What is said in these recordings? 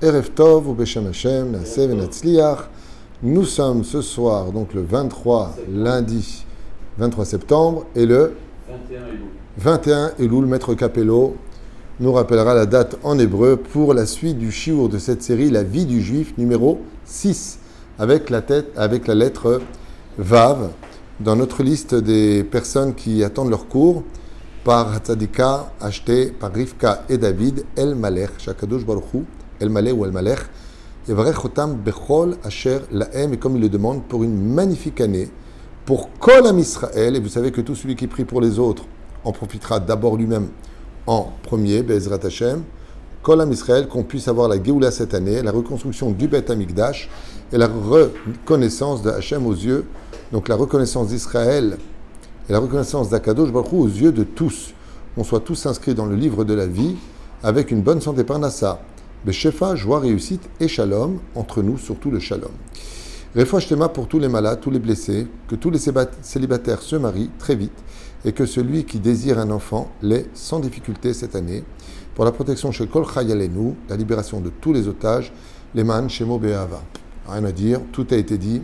Erev Tov, Ubeshem Hashem, Naaseh Venatzliach. Nous sommes ce soir, donc le 23, lundi 23 septembre, et le 21 Elul, Maître Capello nous rappellera la date en hébreu pour la suite du shiur de cette série, La vie du juif, numéro 6, avec la lettre Vav, dans notre liste des personnes qui attendent leur cours, par Hatzadika, acheté par Rivka et David, El Malech, Shakadosh Baruch Hu, El Malech ou El Malech, Yevarech Otam Bechol Asher Lahem, et comme il le demande, pour une magnifique année, pour Kol Am Israël, et vous savez que tout celui qui prie pour les autres en profitera d'abord lui-même en premier, Be'ezrat Hashem, Kol Am Israël, qu'on puisse avoir la Géoula cette année, la reconstruction du Beth Amikdash, et la reconnaissance de Hashem aux yeux, donc la reconnaissance d'Israël, et la reconnaissance d'Akadosh Baruch Hu aux yeux de tous. On soit tous inscrits dans le livre de la vie, avec une bonne santé parnassa, Beshefa, joie, réussite et shalom, entre nous, surtout le shalom. Refouach Tema pour tous les malades, tous les blessés, que tous les célibataires se marient très vite, et que celui qui désire un enfant l'ait sans difficulté cette année, pour la protection chez Kol Chayalenu, la libération de tous les otages, les man, Shemo Be'ava. Rien à dire, tout a été dit.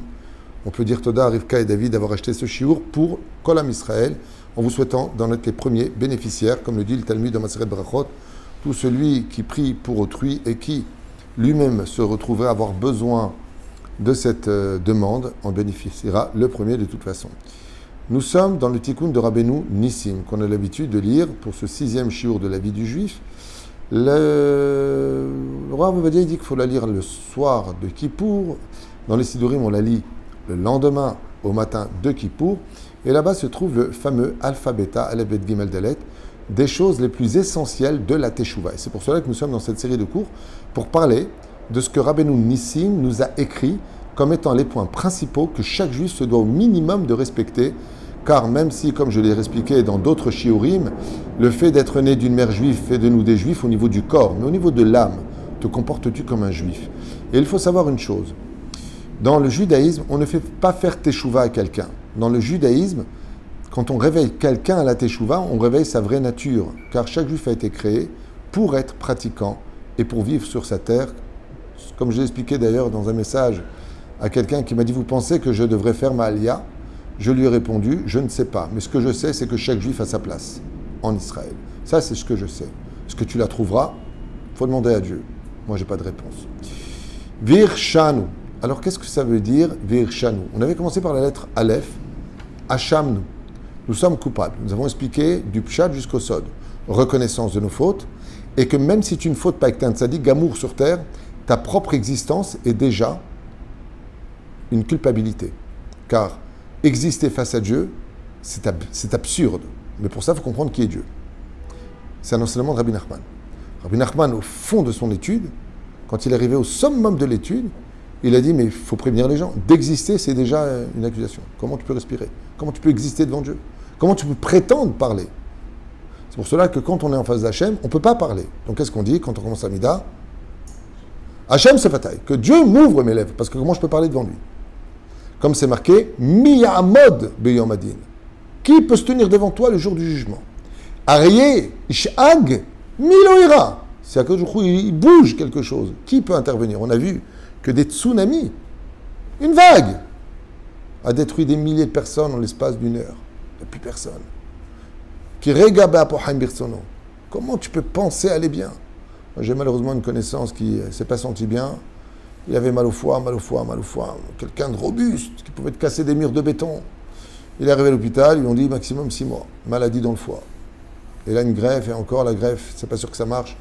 On peut dire Toda, Rivka et David d'avoir acheté ce shiur pour Kol Am Israël, en vous souhaitant d'en être les premiers bénéficiaires, comme le dit le Talmud de Maseret Brachot, tout celui qui prie pour autrui et qui lui-même se retrouverait à avoir besoin de cette demande en bénéficiera le premier de toute façon. Nous sommes dans le Tikkun de Rabbeinu Nissim, qu'on a l'habitude de lire pour ce 6e shiur de la vie du juif. Le roi Ovadia dit qu'il faut la lire le soir de Kippour. Dans les Sidurim, on la lit le lendemain au matin de Kippour. Et là-bas se trouve le fameux Alpha Beta, Aleph Bet Gimel Dalet, des choses les plus essentielles de la Teshuvah. Et c'est pour cela que nous sommes dans cette série de cours pour parler de ce que Rabbeinu Nissim nous a écrit comme étant les points principaux que chaque juif se doit au minimum de respecter, car même si, comme je l'ai expliqué dans d'autres shiurim, le fait d'être né d'une mère juive fait de nous des juifs au niveau du corps, mais au niveau de l'âme, te comportes-tu comme un juif? Et il faut savoir une chose, dans le judaïsme, on ne fait pas faire Teshuvah à quelqu'un. Dans le judaïsme, quand on réveille quelqu'un à la Teshuvah, on réveille sa vraie nature, car chaque juif a été créé pour être pratiquant et pour vivre sur sa terre. Comme je l'ai expliqué d'ailleurs dans un message à quelqu'un qui m'a dit « Vous pensez que je devrais faire ma alia ?» Je lui ai répondu « Je ne sais pas, mais ce que je sais, c'est que chaque juif a sa place en Israël. Ça, c'est ce que je sais. Est-ce que tu la trouveras? Il faut demander à Dieu. Moi, je n'ai pas de réponse. Vir Shanu. Alors, qu'est-ce que ça veut dire Vir Shanu? On avait commencé par la lettre Aleph, Hachamnu. Nous sommes coupables. Nous avons expliqué du Pshat jusqu'au Sod. Reconnaissance de nos fautes. Et que même si tu ne fautes pas avec un tzaddik, Gamour sur terre, ta propre existence est déjà une culpabilité. Car exister face à Dieu, c'est absurde. Mais pour ça, il faut comprendre qui est Dieu. C'est un enseignement de Rabbi Nachman. Rabbi Nachman, au fond de son étude, quand il est arrivé au summum de l'étude, il a dit, mais il faut prévenir les gens. D'exister, c'est déjà une accusation. Comment tu peux respirer? Comment tu peux exister devant Dieu? Comment tu peux prétendre parler? C'est pour cela que quand on est en face d'Hachem, on ne peut pas parler. Donc qu'est-ce qu'on dit quand on commence à Mida? Hachem se fataille. Que Dieu m'ouvre mes lèvres. Parce que comment je peux parler devant lui? Comme c'est marqué, Miyamod Beyom Adin. Qui peut se tenir devant toi le jour du jugement? Arié, Ishag, Miloïra. C'est à cause du coup, il bouge quelque chose. Qui peut intervenir? On a vu que des tsunamis, une vague, a détruit des milliers de personnes en l'espace d'une heure. Il n'y a plus personne. Qui regabe apohaim birsono. Comment tu peux penser aller bien? Moi, j'ai malheureusement une connaissance qui ne s'est pas senti bien. Il avait mal au foie. Quelqu'un de robuste, qui pouvait te casser des murs de béton. Il est arrivé à l'hôpital, ils lui ont dit maximum 6 mois. Maladie dans le foie. Et là, une greffe, et encore la greffe, c'est pas sûr que ça marche.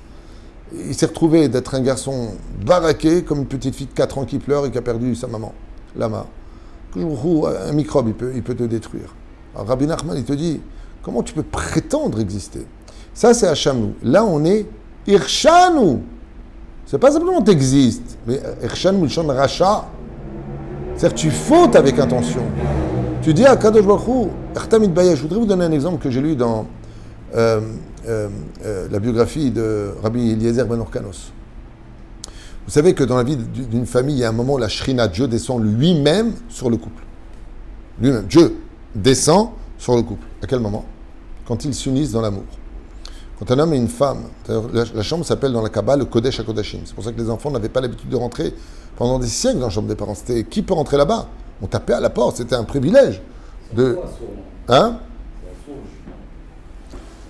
Il s'est retrouvé d'être un garçon baraqué, comme une petite fille de 4 ans qui pleure et qui a perdu sa maman, Lama. Un microbe, il peut te détruire. Alors, Rabbi Nachman, il te dit, comment tu peux prétendre exister? Ça, c'est Hachamnu. Là, on est Irshanu. C'est pas simplement t'existes, mais Irshanu, Milshon Racha. C'est-à-dire que tu fautes avec intention. Tu dis à Kadosh Baruch Hu, Ertamid Baya. Je voudrais vous donner un exemple que j'ai lu dans la biographie de Rabbi Eliezer Ben Orkanos. Vous savez que dans la vie d'une famille, il y a un moment où la Shrina, Dieu descend lui-même sur le couple. Lui-même, Dieu descend sur le couple. À quel moment? Quand ils s'unissent dans l'amour. Quand un homme et une femme, la chambre s'appelle dans la Kabbale le Kodesh HaKodashim. C'est pour ça que les enfants n'avaient pas l'habitude de rentrer pendant des siècles dans la chambre des parents. C'était qui peut rentrer là-bas? On tapait à la porte, c'était un privilège. Hein?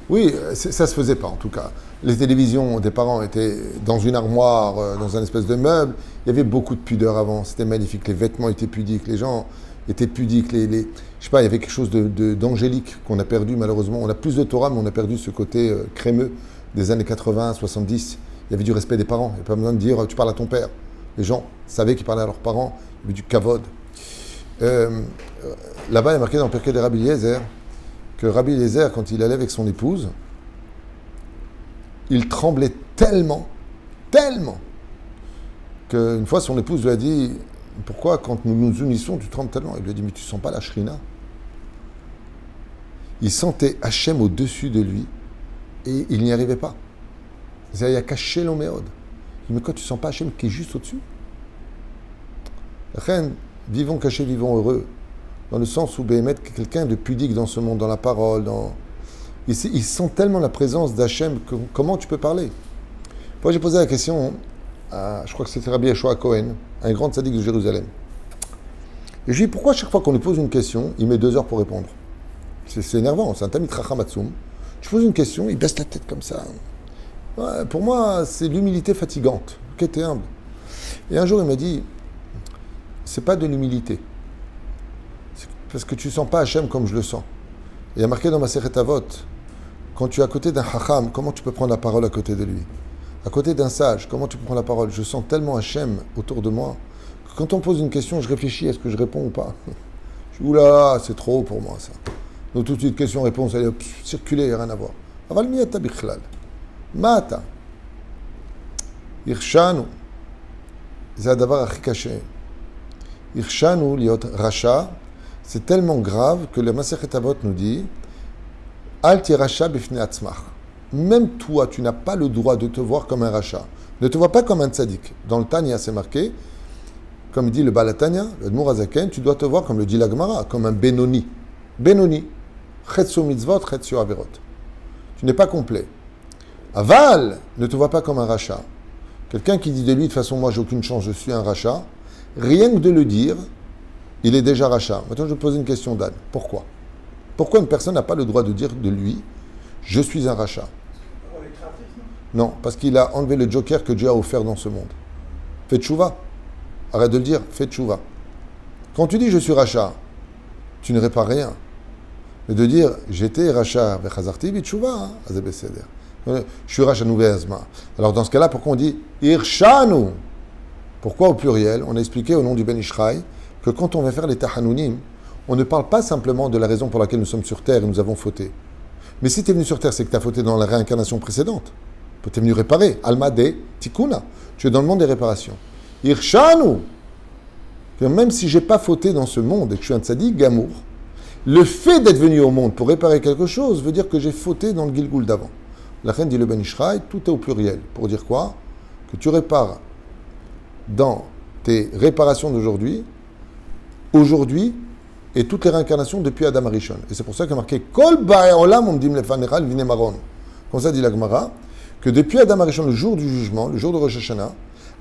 Oui, ça se faisait pas en tout cas. Les télévisions des parents étaient dans une armoire, dans un espèce de meuble. Il y avait beaucoup de pudeur avant. C'était magnifique. Les vêtements étaient pudiques. Les gens étaient pudiques. Je sais pas, il y avait quelque chose d'angélique qu'on a perdu malheureusement. On a plus de Torah, mais on a perdu ce côté crémeux des années 80, 70. Il y avait du respect des parents. Il n'y a pas besoin de dire tu parles à ton père. Les gens savaient qu'ils parlaient à leurs parents. Il y avait du kavod. Là-bas, il est marqué dans le Pirkei de Rabbi Eliezer que Rabbi Eliezer, quand il allait avec son épouse, il tremblait tellement, qu'une fois son épouse lui a dit « Pourquoi quand nous nous unissons, tu trembles tellement ?» Il lui a dit « Mais tu sens pas la shrina ?» Il sentait Hachem au-dessus de lui et il n'y arrivait pas. Il y a caché l'oméode. Il dit « Mais quand tu sens pas Hachem qui est juste au-dessus ?» La reine, vivons cachés, vivons heureux. Dans le sens où Béhémet est quelqu'un de pudique dans ce monde, dans la parole, Ils sentent tellement la présence d'Hachem, comment tu peux parler? Moi, j'ai posé la question à, je crois que c'était Rabbi Yeshua Cohen, un grand tzaddik de Jérusalem. Et je lui ai dit, pourquoi chaque fois qu'on lui pose une question, il met 2 heures pour répondre? C'est énervant, c'est un tamid rachamatsum. Tu poses une question, il baisse la tête comme ça. Ouais, pour moi, c'est l'humilité fatigante. Ok, t'es humble. Et un jour, il m'a dit, c'est pas de l'humilité. C'est parce que tu sens pas Hachem comme je le sens. Il y a marqué dans ma Masechet Avot, quand tu es à côté d'un Chacham, comment tu peux prendre la parole à côté de lui? À côté d'un sage, comment tu peux prendre la parole? Je sens tellement Hachem autour de moi que quand on me pose une question, je réfléchis, est-ce que je réponds ou pas? Je dis, oula, c'est trop pour moi ça. Donc tout de suite, question-réponse, elle est circuler, il n'y a rien à voir. Aval miyata bichlal. Mata. Irshanu. C'est davar achi caché. Irshanu liot racha. C'est tellement grave que le Masechet Avot nous dit Al tiracha bifnei atzmach. Même toi, tu n'as pas le droit de te voir comme un rachat. Ne te vois pas comme un tzaddik. Dans le Tanya, c'est marqué, comme dit le Baal HaTanya, le Admor HaZaken, tu dois te voir comme le dit la Gemara, comme un Benoni. Benoni. Chetzo mitzvot, chetzo averot. Tu n'es pas complet. Aval, ne te vois pas comme un rachat. Quelqu'un qui dit de lui, de toute façon, moi, j'ai aucune chance, je suis un rachat. Rien que de le dire, il est déjà rachat. Maintenant, je vais poser une question d'Anne. Pourquoi? Pourquoi une personne n'a pas le droit de dire de lui, je suis un rachat? Non, parce qu'il a enlevé le joker que Dieu a offert dans ce monde. Fais tchouva. Arrête de le dire, fais tchouva. Quand tu dis je suis rachat, tu ne répares rien. Mais de dire j'étais rachat, vechazarti bitchouva, je suis rachat nouvéazma. Alors dans ce cas-là, pourquoi on dit irshanu? Pourquoi au pluriel? On a expliqué au nom du Ben Ishraï que quand on va faire les tahanounim, on ne parle pas simplement de la raison pour laquelle nous sommes sur terre et nous avons fauté. Mais si tu es venu sur terre, c'est que tu as fauté dans la réincarnation précédente. Tu es venu réparer. Alma de tikuna. Tu es dans le monde des réparations. Irshanu. Même si je n'ai pas fauté dans ce monde et que je suis un tzaddik gamour, le fait d'être venu au monde pour réparer quelque chose veut dire que j'ai fauté dans le Gilgul d'avant. La reine dit le Ben Ishraï, tout est au pluriel. Pour dire quoi? Que tu répares dans tes réparations d'aujourd'hui, aujourd'hui, et toutes les réincarnations depuis Adam Arishon. Et c'est pour ça qu'il y a marqué Kol Bae Olam Omdim Lefanecha Vine Maron. Comme ça dit la Gemara, que depuis Adam Arishon, le jour du jugement, le jour de Rosh Hashanah,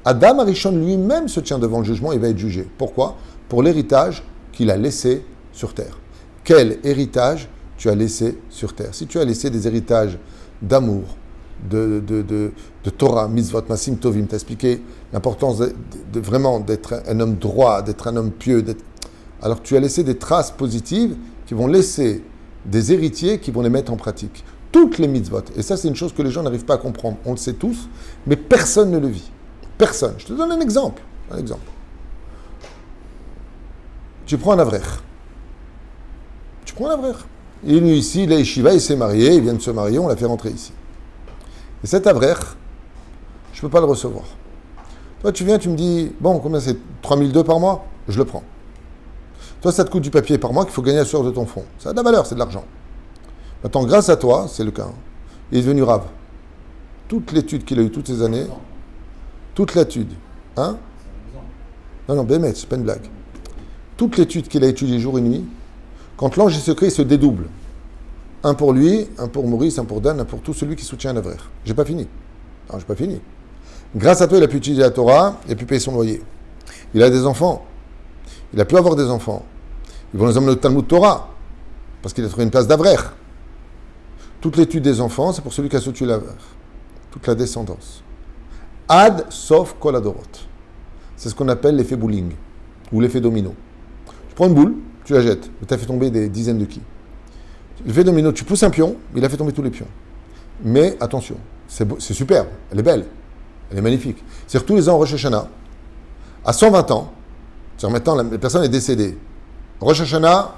Adam Arishon lui-même se tient devant le jugement et va être jugé. Pourquoi? Pour l'héritage qu'il a laissé sur terre. Quel héritage tu as laissé sur terre? Si tu as laissé des héritages d'amour, de Torah, mitzvot, masim tovim, t'as expliqué l'importance de vraiment d'être un homme droit, d'être un homme pieux, alors tu as laissé des traces positives qui vont laisser des héritiers qui vont les mettre en pratique. Toutes les mitzvot. Et ça, c'est une chose que les gens n'arrivent pas à comprendre. On le sait tous, mais personne ne le vit. Personne. Je te donne un exemple. Tu prends un avrer. Il est venu ici, il est yeshiva, il s'est marié, il vient de se marier, on l'a fait rentrer ici. Et cet avrer, je ne peux pas le recevoir. Toi, tu viens, tu me dis, bon, combien c'est 3002 par mois? Je le prends. Toi, ça te coûte du papier par mois qu'il faut gagner à la sueur de ton front. Ça a de la valeur, c'est de l'argent. Maintenant, grâce à toi, c'est le cas, il est devenu rave. Toute l'étude qu'il a eue toutes ces années, toute l'étude, hein? Non, Bémet, c'est pas une blague. Toute l'étude qu'il a étudiée jour et nuit, quand l'ange est secret, il se dédouble. Un pour lui, un pour Maurice, un pour Dan, un pour tout celui qui soutient un avrer. J'ai pas fini. Non, j'ai pas fini. Grâce à toi, il a pu utiliser la Torah et pu payer son loyer. Il a des enfants. Il a pu avoir des enfants. Ils vont les emmener au Talmud Torah parce qu'il a trouvé une place d'avrer. Toute l'étude des enfants, c'est pour celui qui a soutenu l'avrer. Toute la descendance. Ad sauf koladorot. C'est ce qu'on appelle l'effet bowling ou l'effet domino. Tu prends une boule, tu la jettes, tu as fait tomber des dizaines de quilles. L'effet domino, tu pousses un pion, il a fait tomber tous les pions. Mais attention, c'est superbe, elle est belle, elle est magnifique. C'est-à-dire tous les ans, Rosh Hashanah, à 120 ans, c'est-à-dire maintenant la personne est décédée. Rosh Hashanah,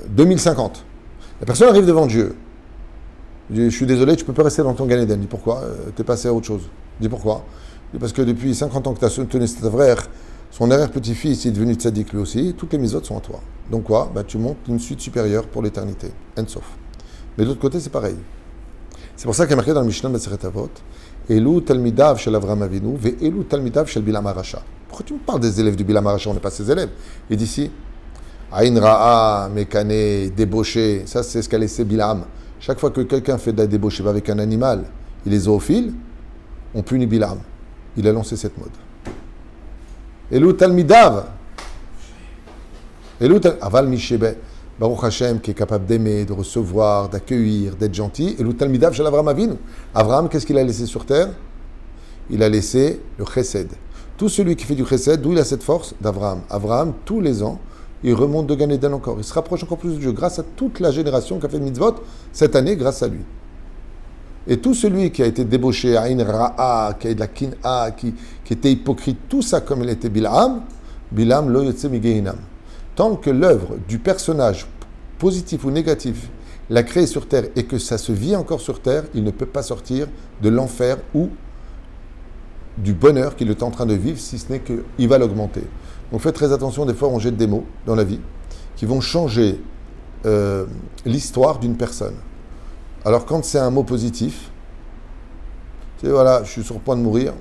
2050. La personne arrive devant Dieu. Je suis désolé, tu ne peux pas rester dans ton Gan Eden. Dis pourquoi? Tu es passé à autre chose. Dis pourquoi? Dis parce que depuis 50 ans que tu as soutenu cet frère, son arrière-petit-fils est devenu tzaddik lui aussi, toutes les misotes sont à toi. Donc quoi? Tu montes une suite supérieure pour l'éternité. Ensof. Mais de l'autre côté, c'est pareil. C'est pour ça qu'il y a marqué dans le Mishnah de Masechet Avot, Elu talmidav shel Avraham Avinu, ve Elu talmidav shel Bilam HaRasha. Pourquoi tu me parles des élèves du Bilam HaRasha? On n'est pas ses élèves. Et d'ici, Aïn Ra'a, Mekane, débauché, ça c'est ce qu'a laissé Bilam. Chaque fois que quelqu'un fait de la débauche avec un animal, il est zoophile, on punit Bilam. Il a lancé cette mode. Elu talmidav. Aval Mishebe. Baruch Hashem qui est capable d'aimer, de recevoir, d'accueillir, d'être gentil. Elu talmidav shel Avraham Avinu. Avraham, qu'est-ce qu'il a laissé sur terre? Il a laissé le chesed. Tout celui qui fait du chesed, d'où il a cette force? D'Avraham. Avraham, tous les ans, il remonte de Gan Eden encore. Il se rapproche encore plus de Dieu grâce à toute la génération qui a fait le mitzvot cette année grâce à lui. Et tout celui qui a été débauché, Aïn Ra'a, qui a eu de la Kin'a, qui était hypocrite, tout ça comme il était Bilam lo yotze mi Gehinam. Tant que l'œuvre du personnage, positif ou négatif, l'a créé sur terre et que ça se vit encore sur terre, il ne peut pas sortir de l'enfer ou du bonheur qu'il est en train de vivre, si ce n'est qu'il va l'augmenter. Donc faites très attention, des fois on jette des mots dans la vie qui vont changer l'histoire d'une personne. Alors quand c'est un mot positif, tu sais, voilà, je suis sur le point de mourir,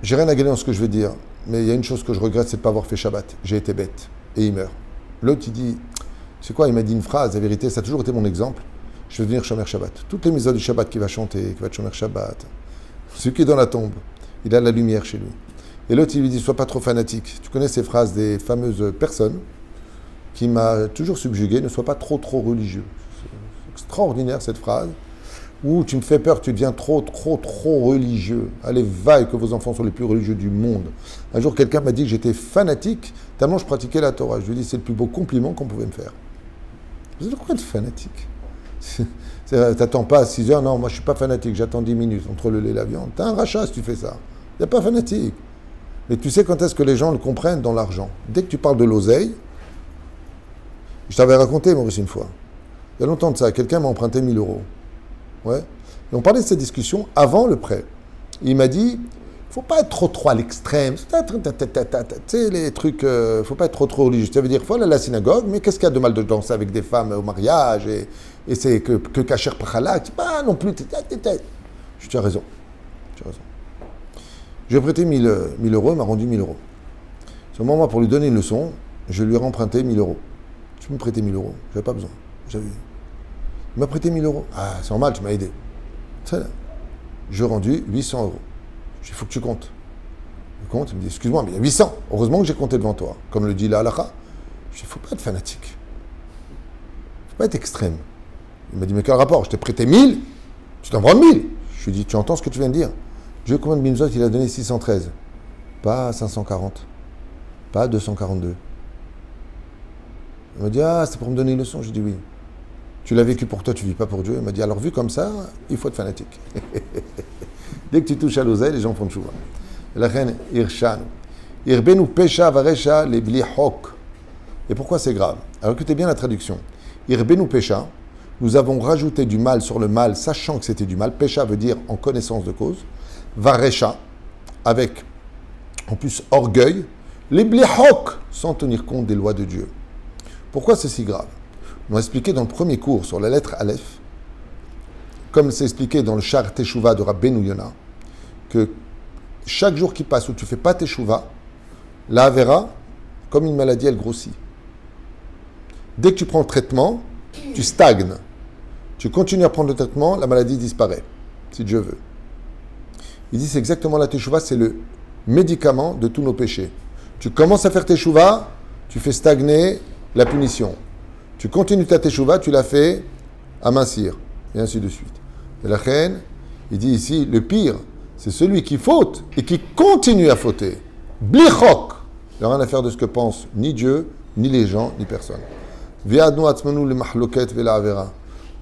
j'ai rien à gagner dans ce que je vais dire, mais il y a une chose que je regrette, c'est de ne pas avoir fait Shabbat. J'ai été bête. Et il meurt. L'autre, il dit, tu sais quoi, il m'a dit une phrase, la vérité, ça a toujours été mon exemple, je vais devenir Shomer Shabbat. Toutes les mises du Shabbat qu'il va chanter, qui va être Shomer Shabbat, celui qui est dans la tombe, il a la lumière chez lui. Et l'autre, il lui dit, sois pas trop fanatique. Tu connais ces phrases des fameuses personnes qui m'a toujours subjugué, ne sois pas trop religieux. C'est extraordinaire cette phrase, où tu me fais peur, tu deviens trop religieux. Allez, vaille que vos enfants sont les plus religieux du monde. Un jour, quelqu'un m'a dit que j'étais fanatique, tellement je pratiquais la Torah. Je lui ai dit, c'est le plus beau compliment qu'on pouvait me faire. Je lui ai dit, pourquoi être fanatique? T'attends pas à 6 heures, non, moi je suis pas fanatique, j'attends 10 minutes entre le lait et la viande. T'as un rachat si tu fais ça. Il n'y a pas fanatique. Mais tu sais quand est-ce que les gens le comprennent? Dans l'argent. Dès que tu parles de l'oseille, je t'avais raconté, Maurice, une fois. Il y a longtemps de ça, quelqu'un m'a emprunté 1000 euros. Ouais. Et on parlait de cette discussion avant le prêt. Il m'a dit, faut pas être trop à l'extrême. Tu sais, les trucs, faut pas être trop religieux. Ça veut dire, faut aller à la synagogue, mais qu'est-ce qu'il y a de mal de danser avec des femmes au mariage et c'est que Kacher Prachala, pas non plus. Tu as raison. Tu as raison. Je lui ai prêté 1000 euros, il m'a rendu 1000 euros. Sur le moment, pour lui donner une leçon, je lui ai emprunté 1000 euros. Tu peux me prêter 1000 euros? J'avais pas besoin. Il m'a prêté 1000 euros. Ah, c'est normal, tu m'as aidé. Je lui ai rendu 800 euros. Je lui ai dit, il faut que tu comptes. Il compte, il me dit, excuse-moi, mais il y a 800. Heureusement que j'ai compté devant toi. Comme le dit la halakha. Je lui ai dit, il ne faut pas être fanatique. Il ne faut pas être extrême. Il m'a dit, mais quel rapport? Je t'ai prêté 1000, tu t'en prends 1000. Je lui ai dit, tu entends ce que tu viens de dire? Dieu, combien de minzot il a donné? 613. Pas 540. Pas 242. Il m'a dit, ah, c'est pour me donner une leçon. J'ai dit, oui. Tu l'as vécu pour toi, tu ne vis pas pour Dieu. Il m'a dit, alors vu comme ça, il faut être fanatique. Dès que tu touches à l'oseille, les gens font tchouva. La reine Irshan. Irbenu pesha varesha les blihok. Et pourquoi c'est grave? Alors écoutez bien la traduction. Irbenu pesha, nous avons rajouté du mal sur le mal, sachant que c'était du mal. Pesha veut dire en connaissance de cause. Varesha, avec en plus orgueil. Les blihok, sans tenir compte des lois de Dieu. Pourquoi c'est si grave? On a expliqué dans le premier cours sur la lettre Aleph, comme c'est expliqué dans le Shar Teshuvah de Rabbeinu Yonah, que chaque jour qui passe où tu ne fais pas Teshuvah, la Avera, comme une maladie, elle grossit. Dès que tu prends le traitement, tu stagnes, tu continues à prendre le traitement, la maladie disparaît, si Dieu veut. Il dit c'est exactement la teshuva, c'est le médicament de tous nos péchés. Tu commences à faire teshuva, tu fais stagner la punition. Tu continues ta teshuva, tu la fais amincir, et ainsi de suite. Et la reine, il dit ici, le pire, c'est celui qui faute et qui continue à fauter. Blichok. Il n'y a rien à faire de ce que pensent ni Dieu, ni les gens, ni personne.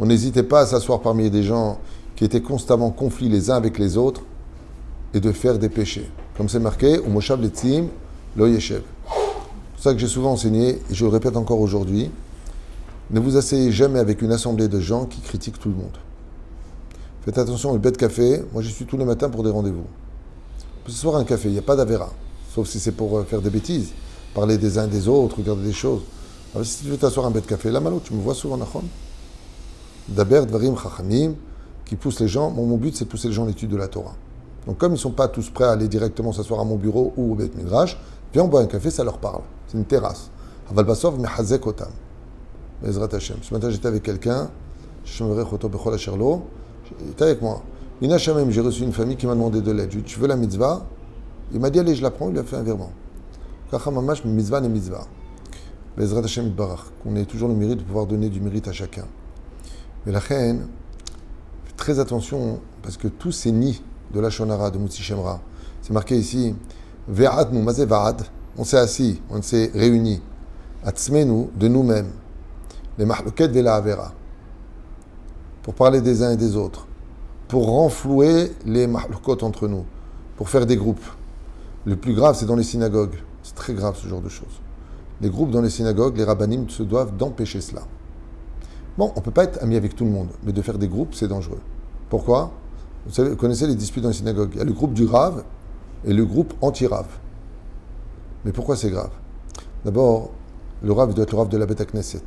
On n'hésitait pas à s'asseoir parmi des gens qui étaient constamment en conflit les uns avec les autres et de faire des péchés. Comme c'est marqué, au Moshav Letzim, lo yeshev. C'est ça que j'ai souvent enseigné, et je le répète encore aujourd'hui. Ne vous asseyez jamais avec une assemblée de gens qui critiquent tout le monde. Faites attention au bête café. Moi, j'y suis tous les matins pour des rendez-vous. On peut s'asseoir à un café, il n'y a pas d'avéra. Sauf si c'est pour faire des bêtises. Parler des uns des autres, regarder des choses. Alors, si tu veux t'asseoir à un bête café, là, malo, tu me vois souvent, Nachon. Daber, Dvarim, Chachamim, qui poussent les gens. Mon but, c'est de pousser les gens à l'étude de la Torah. Donc, comme ils ne sont pas tous prêts à aller directement s'asseoir à mon bureau ou au Beth Midrash, viens, on boit un café, ça leur parle. C'est une terrasse. Aval Basov, Mehazek Otam. Bezrat Hashem. Ce matin, j'étais avec quelqu'un. Il était avec moi. Mina Shamem, j'ai reçu une famille qui m'a demandé de l'aide. Je lui ai dit, tu veux la mitzvah? Il m'a dit, allez, je la prends. Il lui a fait un virement. Kachamamash, mitzvah ne mitzvah. Bezrat Hashem Itbarach. Qu'on ait toujours le mérite de pouvoir donner du mérite à chacun. Mais la reine, faites très attention, parce que tous ces nids de la Shonara, de Moutsi Shemra, c'est marqué ici, Ve'ad nu, mazé va'ad, on s'est assis, on s'est réunis, atzmenu, de nous-mêmes, les mahlouket ve'la avera, pour parler des uns et des autres, pour renflouer les mahloukot entre nous, pour faire des groupes. Le plus grave, c'est dans les synagogues. C'est très grave, ce genre de choses. Les groupes dans les synagogues, les rabbinim se doivent d'empêcher cela. Bon, on ne peut pas être ami avec tout le monde, mais de faire des groupes, c'est dangereux. Pourquoi? Vous savez, vous connaissez les disputes dans les synagogues. Il y a le groupe du Rav et le groupe anti-Rav. Mais pourquoi c'est grave? D'abord, le Rav doit être le Rav de la Beth Knesset.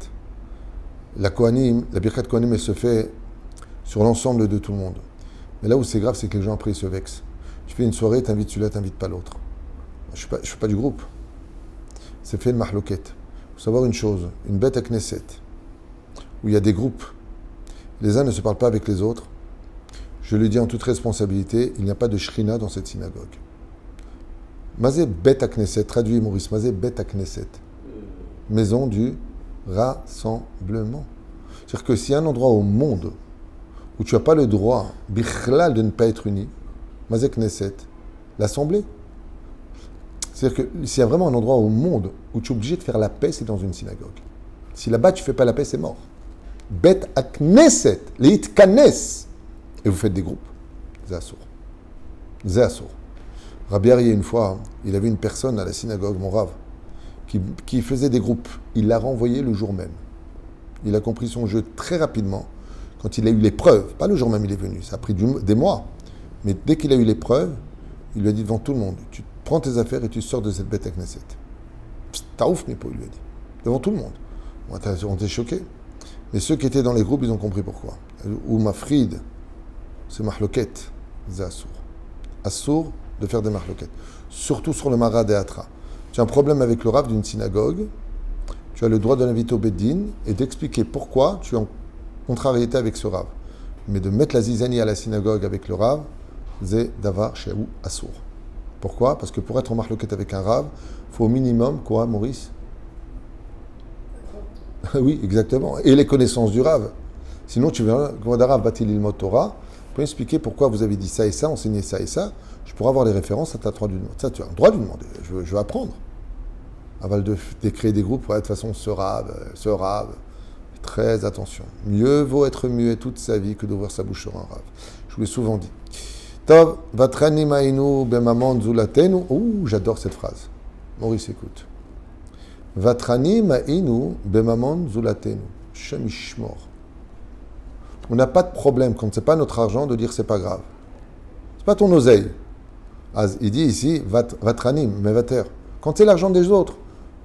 La Kohanim, la Birkat Kohanim, elle se fait sur l'ensemble de tout le monde. Mais là où c'est grave, c'est que les gens après ils se vexent. Tu fais une soirée, t'invites celui-là, t'invites pas l'autre. Je ne suis pas du groupe. C'est fait le mahlouket. Il faut savoir une chose, une Beth Knesset, où il y a des groupes, les uns ne se parlent pas avec les autres. Je le dis en toute responsabilité, il n'y a pas de shrina dans cette synagogue. Mazé Bet Knesset, traduit Maurice, Mazé Bet Knesset, maison du rassemblement. C'est-à-dire que s'il y a un endroit au monde où tu n'as pas le droit, bichlal, de ne pas être uni, Mazé Knesset, l'assemblée. C'est-à-dire que s'il y a vraiment un endroit au monde où tu es obligé de faire la paix, c'est dans une synagogue. Si là-bas tu ne fais pas la paix, c'est mort. Bet Knesset, leit kanes. Et vous faites des groupes. Zéassour. Zéassour. Rabbi Arié, une fois, il avait une personne à la synagogue, mon Rav, qui faisait des groupes. Il l'a renvoyé le jour même. Il a compris son jeu très rapidement. Quand il a eu les preuves, pas le jour même il est venu, ça a pris des mois. Mais dès qu'il a eu les preuves, il lui a dit devant tout le monde, tu prends tes affaires et tu sors de cette bête à Knesset. T'as ouf, mes pots, il lui a dit. Devant tout le monde. On était choqués. Mais ceux qui étaient dans les groupes, ils ont compris pourquoi. Ou Mafrid, c'est mahloket, c'est assour. Assour de faire des mahloket. Surtout sur le Mara de Atra. Tu as un problème avec le Rav d'une synagogue, tu as le droit de l'inviter au Beddin et d'expliquer pourquoi tu es en contrariété avec ce Rav. Mais de mettre la zizanie à la synagogue avec le Rav, c'est davar shehu assour. Pourquoi? Parce que pour être en mahloket avec un Rav, il faut au minimum, quoi, Maurice? Oui, exactement. Et les connaissances du Rav. Sinon, tu verras, quand Rav Batil Ilmot Torah, tu peux expliquer pourquoi vous avez dit ça et ça, enseigné ça et ça. Je pourrais avoir les références, ça tu as le droit de lui demander. Ça, tu as le droit de lui demander. Je veux apprendre. Avant de créer des groupes, ouais, de toute façon, ce Rav. Très attention. Mieux vaut être muet toute sa vie que d'ouvrir sa bouche sur un Rav. Je vous l'ai souvent dit. Tov, vatrani ma'inu bemamon zulatenu. Ouh, j'adore cette phrase. Maurice, écoute. Vatrani ma'inu bemamon zulatenu. Shem ishmor. On n'a pas de problème, quand ce n'est pas notre argent, de dire c'est pas grave. C'est pas ton oseille. Il dit ici, vatranim, mais vater. Quand c'est l'argent des autres,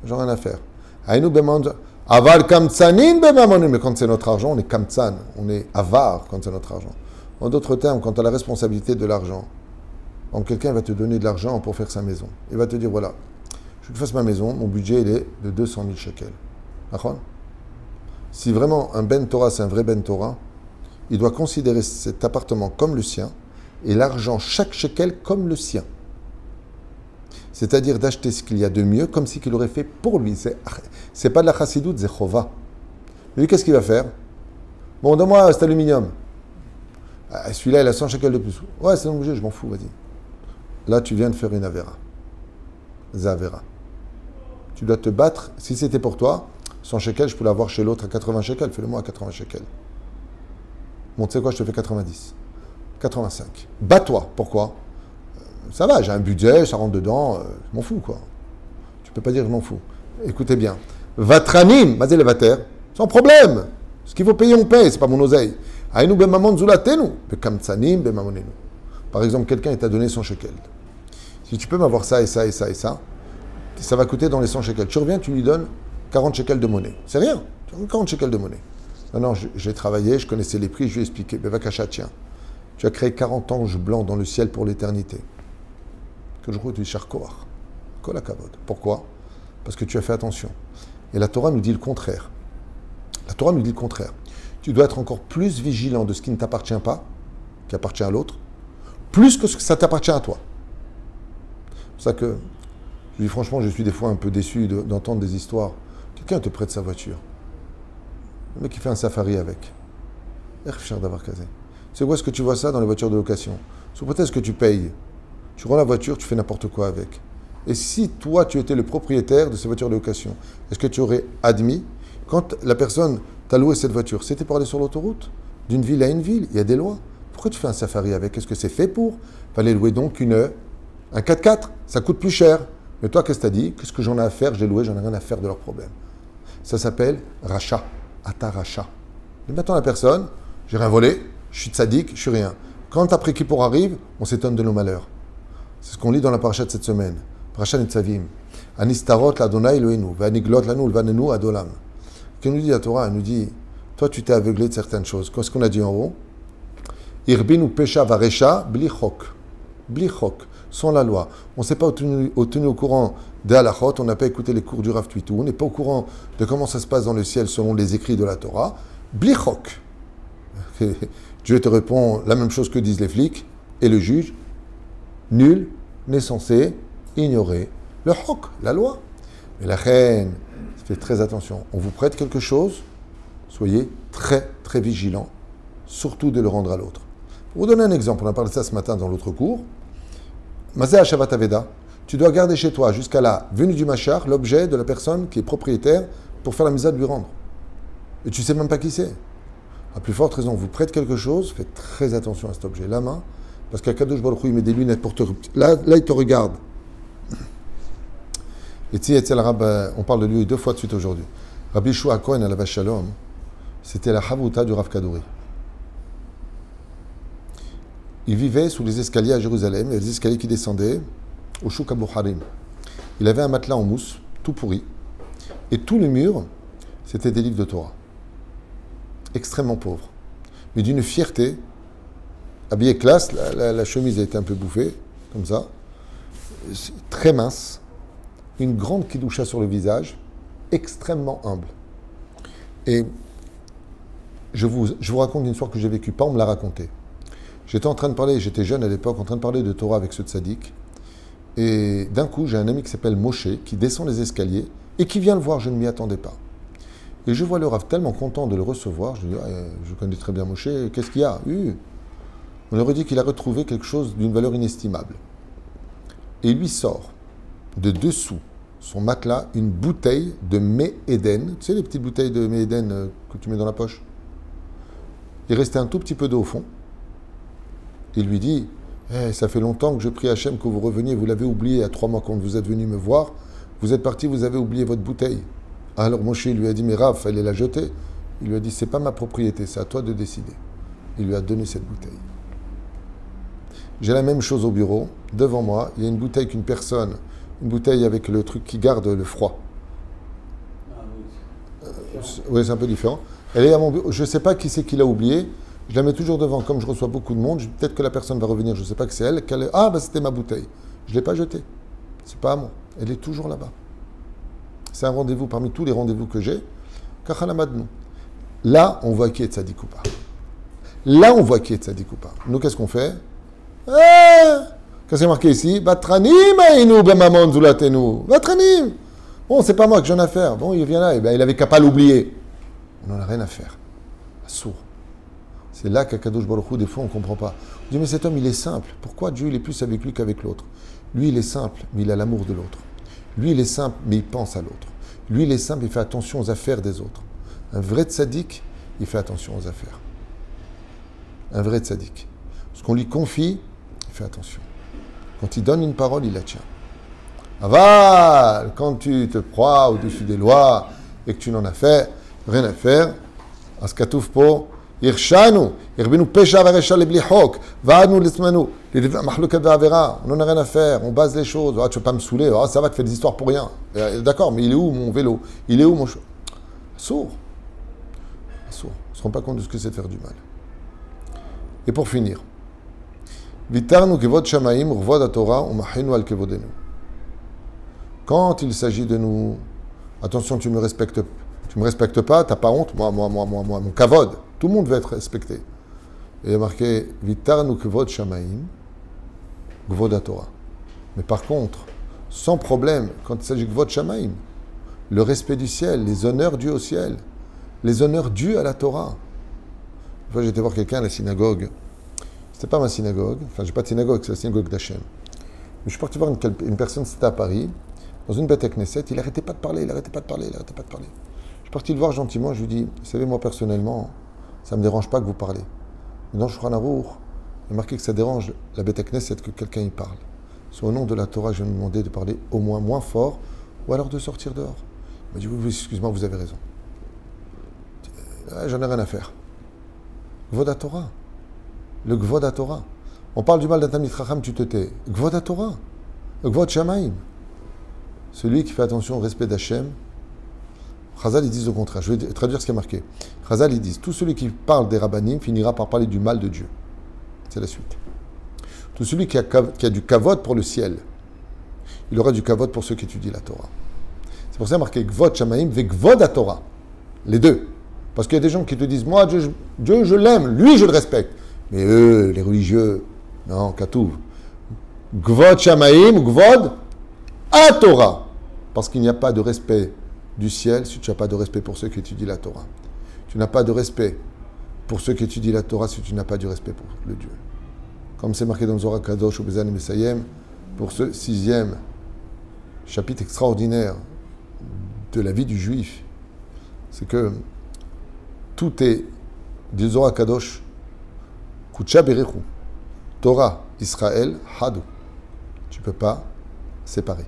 j'ai rien à faire. Aïnou bemamon. Aval kamtsanin bemamon. Mais quand c'est notre argent, on est kamtsan. On est avare quand c'est notre argent. En d'autres termes, quand tu as la responsabilité de l'argent, quand quelqu'un va te donner de l'argent pour faire sa maison, il va te dire voilà, je te fasse ma maison, mon budget il est de 200 000 shekels. D'accord? Si vraiment un Ben Torah, c'est un vrai Ben Torah, il doit considérer cet appartement comme le sien et l'argent, chaque shekel, comme le sien. C'est-à-dire d'acheter ce qu'il y a de mieux comme si qu'il aurait fait pour lui. C'est pas de la chassidoute, c'est chova. Lui, qu'est-ce qu'il va faire? Bon, donne-moi cet aluminium. Ah, celui-là, il a 100 shekels de plus. Ouais, c'est obligé, je m'en fous, vas-y. Là, tu viens de faire une avera. Zavera. Tu dois te battre. Si c'était pour toi, 100 shekels, je peux l'avoir chez l'autre à 80 shekels. Fais-le-moi à 80 shekels. Bon, tu sais quoi, je te fais 90. 85. Bats-toi. Pourquoi? Ça va, j'ai un budget, ça rentre dedans, je m'en fous, quoi. Tu peux pas dire je m'en fous. Écoutez bien. Vatranim, mazé levater, sans problème. Ce qu'il faut payer, on paye, c'est pas mon oseille. Aïnou bemamon zulatenu, bekamtsanim bemamonenu. Par exemple, quelqu'un t'a donné 100 shekels. Si tu peux m'avoir ça et ça et ça et ça, ça va coûter dans les 100 shekels. Tu reviens, tu lui donnes 40 shekels de monnaie. C'est rien. Tu donnes 40 shekels de monnaie. Non, j'ai travaillé, je connaissais les prix, je lui ai expliqué. Bevakasha, tiens. Tu as créé 40 anges blancs dans le ciel pour l'éternité. Que je route du Charkoar. Kolakavod. Pourquoi? Parce que tu as fait attention. Et la Torah nous dit le contraire. La Torah nous dit le contraire. Tu dois être encore plus vigilant de ce qui ne t'appartient pas, qui appartient à l'autre, plus que ce que ça t'appartient à toi. C'est pour ça que, je dis franchement, je suis des fois un peu déçu d'entendre des histoires. Quelqu'un te prête sa voiture. Le mec qui fait un safari avec. C'est où est-ce que tu vois ça dans les voitures de location? Sous prétexte que tu payes. Tu rends la voiture, tu fais n'importe quoi avec. Et si toi, tu étais le propriétaire de ces voitures de location, est-ce que tu aurais admis, quand la personne t'a loué cette voiture, c'était pour aller sur l'autoroute, d'une ville à une ville, il y a des lois. Pourquoi tu fais un safari avec? Est-ce que c'est fait pour? Fallait louer donc un 4x4, ça coûte plus cher. Mais toi, qu'est-ce que tu as dit? Qu'est-ce que j'en ai à faire? J'ai loué, j'en ai rien à faire de leurs problèmes. Ça s'appelle rachat, ataracha. Mais maintenant, la personne, j'ai rien volé, je suis tzaddik, je suis rien. Quand après Kippour arrive, on s'étonne de nos malheurs. C'est ce qu'on lit dans la paracha de cette semaine. Paracha Netzavim. Anistarot l'Adonai Eloheinu, v'aniglot lanu l'vanenu adolam. Qu'elle nous dit la Torah? Elle nous dit, toi tu t'es aveuglé de certaines choses. Qu'est-ce qu'on a dit en haut? Irbinu pesha varesha bli chok. Bli chok. Sans la loi. On ne s'est pas tenu au courant des halachot, on n'a pas écouté les cours du Rav Tuitou, on n'est pas au courant de comment ça se passe dans le ciel selon les écrits de la Torah. Bli chok. Dieu te répond la même chose que disent les flics et le juge. Nul n'est censé ignorer le hok, la loi. Mais la reine, faites très attention. On vous prête quelque chose, soyez très très vigilant, surtout de le rendre à l'autre. Pour vous donner un exemple, on a parlé de ça ce matin dans l'autre cours. Mazé Hashavat Aveda, tu dois garder chez toi jusqu'à la venue du Machar l'objet de la personne qui est propriétaire pour faire la misère de lui rendre. Et tu ne sais même pas qui c'est. À plus forte raison, on vous prête quelque chose, faites très attention à cet objet. La main, parce qu'Akadosh Baruch Hu, il met des lunettes pour te... Là, il te regarde. Et tu sais, on parle de lui 2 fois de suite aujourd'hui. Rabbi Shua Cohen à la Vache Shalom, c'était la Havuta du Rav Kadouri. Il vivait sous les escaliers à Jérusalem, il y a des escaliers qui descendaient au Shuk Harim. Il avait un matelas en mousse, tout pourri, et tous les murs, c'était des livres de Torah. Extrêmement pauvre, mais d'une fierté, habillé classe, la chemise a été un peu bouffée, comme ça, très mince, une grande kidoucha sur le visage, extrêmement humble. Et je vous raconte une histoire que j'ai vécue, pas on me l'a racontée. J'étais en train de parler, j'étais jeune à l'époque, en train de parler de Torah avec ce tzaddik, et d'un coup, j'ai un ami qui s'appelle Moshe, qui descend les escaliers, et qui vient le voir, je ne m'y attendais pas. Et je vois le Rav tellement content de le recevoir, je lui dis, je connais très bien Moshe, qu'est-ce qu'il y a? On aurait dit qu'il a retrouvé quelque chose d'une valeur inestimable. Et il lui sort de dessous son matelas une bouteille de Mé Eden. Tu sais les petites bouteilles de Mé Eden que tu mets dans la poche? Il restait un tout petit peu d'eau au fond. Il lui dit, ça fait longtemps que je prie Hachem que vous reveniez, vous l'avez oublié il y a 3 mois quand vous êtes venu me voir. Vous êtes parti, vous avez oublié votre bouteille. Alors Moshe lui a dit, mais Rav, fallait la jeter. Il lui a dit, c'est pas ma propriété, c'est à toi de décider. Il lui a donné cette bouteille. J'ai la même chose au bureau. Devant moi, il y a une bouteille qu'une personne, une bouteille avec le truc qui garde le froid. Oui, c'est un peu différent. Elle est à mon bureau. Je ne sais pas qui c'est qui l'a oubliée. Je la mets toujours devant. Comme je reçois beaucoup de monde, peut-être que la personne va revenir. Je ne sais pas que c'est elle. C'était ma bouteille. Je ne l'ai pas jetée. C'est pas à moi. Elle est toujours là-bas. C'est un rendez-vous parmi tous les rendez-vous que j'ai. Kachalamadnou. Là, on voit qui est tzaddik ou pas. Là, on voit qui est tzaddik ou pas. Nous, qu'est-ce qu'on fait? Qu'est-ce qui est marqué ici? Vatranim aïnou b'mamon zulatenu. Vatranim. Bon, c'est pas moi que j'en ai à faire. Bon, il vient là, et ben, il avait qu'à pas l'oublier. On n'en a rien à faire. Sourd. C'est là qu'Akadosh Baruch Hu, des fois, on ne comprend pas. On dit, mais cet homme, il est simple. Pourquoi Dieu, il est plus avec lui qu'avec l'autre? Lui, il est simple, mais il a l'amour de l'autre. Lui, il est simple, mais il pense à l'autre. Lui, il est simple, il fait attention aux affaires des autres. Un vrai tzaddik, il fait attention aux affaires. Un vrai tzaddik. Ce qu'on lui confie, il fait attention. Quand il donne une parole, il la tient. Aval, quand tu te crois au-dessus des lois et que tu n'en as fait, rien à faire, askatouf po, irshanu, irbinu pesha varesha lebli hok, vaadnu lismanu, mahlukat va'avera, on n'en a rien à faire, on base les choses, tu vas pas me saouler, ça va, tu fais des histoires pour rien. D'accord, mais il est où mon vélo? Il est où mon cheval? Sourd. Sourd. On ne se rend pas compte de ce que c'est de faire du mal. Et pour finir, Vitarnu kevod shamaim, urvod haTorah, umachinu al kevodenu. Quand il s'agit de nous, attention, tu me respectes pas, t'as pas honte, moi, mon kavod, tout le monde veut être respecté. Et il y a marqué Vitarnu kevod shamaim, kevod haTorah. Mais par contre, sans problème, quand il s'agit de kevod shamaim, le respect du ciel, les honneurs dus au ciel, les honneurs dus à la Torah. Une fois, j'étais voir quelqu'un à la synagogue. C'était pas ma synagogue, enfin, j'ai pas de synagogue, c'est la synagogue d'Hachem. Mais je suis parti voir une personne, c'était à Paris, dans une bête Knesset, il arrêtait pas de parler, il arrêtait pas de parler. Je suis parti le voir gentiment, je lui dis, vous savez, moi personnellement, ça me dérange pas que vous parlez. Mais dans Shulchan Aruch, il est marqué que ça dérange la bête Knesset que quelqu'un y parle. Soit au nom de la Torah, je vais me demander de parler au moins fort, ou alors de sortir dehors. Il m'a dit, oui, excuse-moi, vous avez raison. J'en ai rien à faire. Gvod HaTorah. Le Gvod HaTorah. On parle du mal d'un Talmid Chacham, tu te tais. Gvod HaTorah. Gvod Shamaim. Celui qui fait attention au respect d'Hachem. Chazal, ils disent au contraire. Je vais traduire ce qui est marqué. Chazal, ils disent, tout celui qui parle des Rabbanim finira par parler du mal de Dieu. C'est la suite. Tout celui qui a du kavod pour le ciel, il aura du kavod pour ceux qui étudient la Torah. C'est pour ça marqué Gvod Shamaim ve Gvod HaTorah. Les deux. Parce qu'il y a des gens qui te disent, moi, Dieu, je l'aime, lui, je le respecte. Mais eux, les religieux, non, Katouv. Gvod Shamaim ou Gvod HaTorah. Parce qu'il n'y a pas de respect du ciel si tu n'as pas de respect pour ceux qui étudient la Torah. Tu n'as pas de respect pour ceux qui étudient la Torah si tu n'as pas du respect pour le Dieu. Comme c'est marqué dans le Zohar Kadosh ou Bezan Mesayem, pour ce 6e chapitre extraordinaire de la vie du juif, c'est que tout est du Zohar Kadosh, Kucha Berechu, Torah, Israël, Hadou. Tu ne peux pas séparer.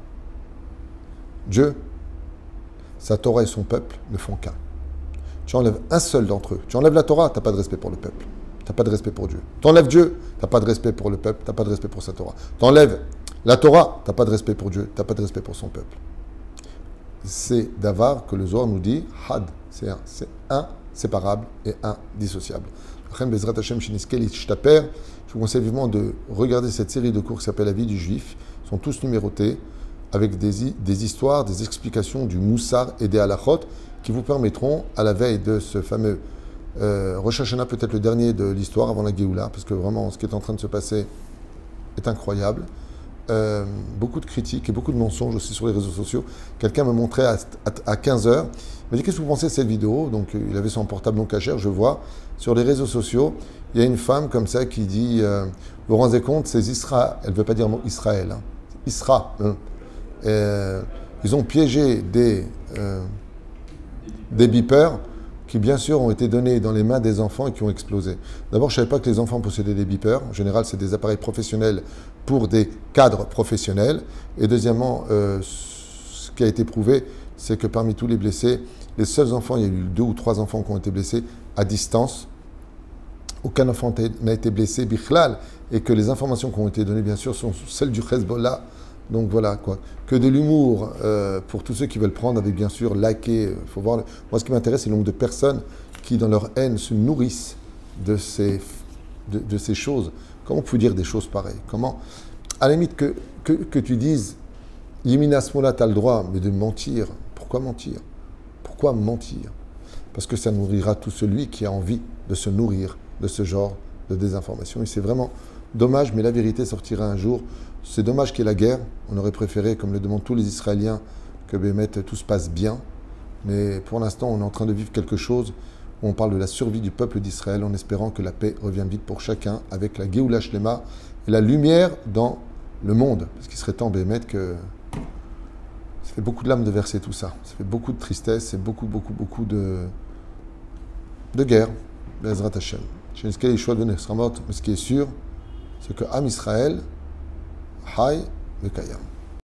Dieu, sa Torah et son peuple ne font qu'un. Tu enlèves un seul d'entre eux. Tu enlèves la Torah, tu n'as pas de respect pour le peuple. Tu n'as pas de respect pour Dieu. Tu enlèves Dieu, tu n'as pas de respect pour le peuple, tu n'as pas de respect pour sa Torah. Tu enlèves la Torah, tu n'as pas de respect pour Dieu, tu n'as pas de respect pour son peuple. C'est d'avar que le Zohar nous dit, Had, c'est inséparable et indissociable. Je vous conseille vivement de regarder cette série de cours qui s'appelle La vie du juif. Ils sont tous numérotés avec des histoires, des explications du Moussar et des Halachot qui vous permettront, à la veille de ce fameux Rosh Hashanah, peut-être le dernier de l'histoire avant la Géoula, parce que vraiment ce qui est en train de se passer est incroyable. Beaucoup de critiques et beaucoup de mensonges aussi sur les réseaux sociaux. Quelqu'un me montrait à 15h, il m'a dit, qu'est-ce que vous pensez de cette vidéo? Donc il avait son portable non cachère, je vois. Sur les réseaux sociaux, il y a une femme comme ça qui dit, vous vous rendez compte, c'est Israël, elle ne veut pas dire le mot Israël, hein. Isra. Ils ont piégé des beepers qui bien sûr ont été donnés dans les mains des enfants et qui ont explosé. D'abord, je ne savais pas que les enfants possédaient des beepers. En général, c'est des appareils professionnels pour des cadres professionnels. Et deuxièmement, ce qui a été prouvé, c'est que parmi tous les blessés, les seuls enfants, il y a eu 2 ou 3 enfants qui ont été blessés à distance. Aucun enfant n'a été blessé, bichlal, et que les informations qui ont été données, bien sûr, sont celles du Hezbollah. Donc voilà, quoi. Que de l'humour pour tous ceux qui veulent prendre avec, bien sûr, liker. Faut voir. Moi, ce qui m'intéresse, c'est le nombre de personnes qui, dans leur haine, se nourrissent de ces choses. Comment on peut dire des choses pareilles? Comment, à la limite, que tu dises, Yemina Smola, tu as le droit, mais de mentir. Pourquoi mentir? Pourquoi mentir? parce que ça nourrira tout celui qui a envie de se nourrir de ce genre de désinformation. Et c'est vraiment dommage, mais la vérité sortira un jour. C'est dommage qu'il y ait la guerre. On aurait préféré, comme le demandent tous les Israéliens, que Bémet, tout se passe bien. Mais pour l'instant, on est en train de vivre quelque chose où on parle de la survie du peuple d'Israël en espérant que la paix revienne vite pour chacun avec la Géoula Shlema et la lumière dans le monde. Parce qu'il serait temps, Bémet, que ça fait beaucoup de larmes de verser tout ça. Ça fait beaucoup de tristesse et beaucoup de guerre. Bezrat Hashem. Mais ce qui est sûr, c'est que Am Israël, Hay, Vekayam.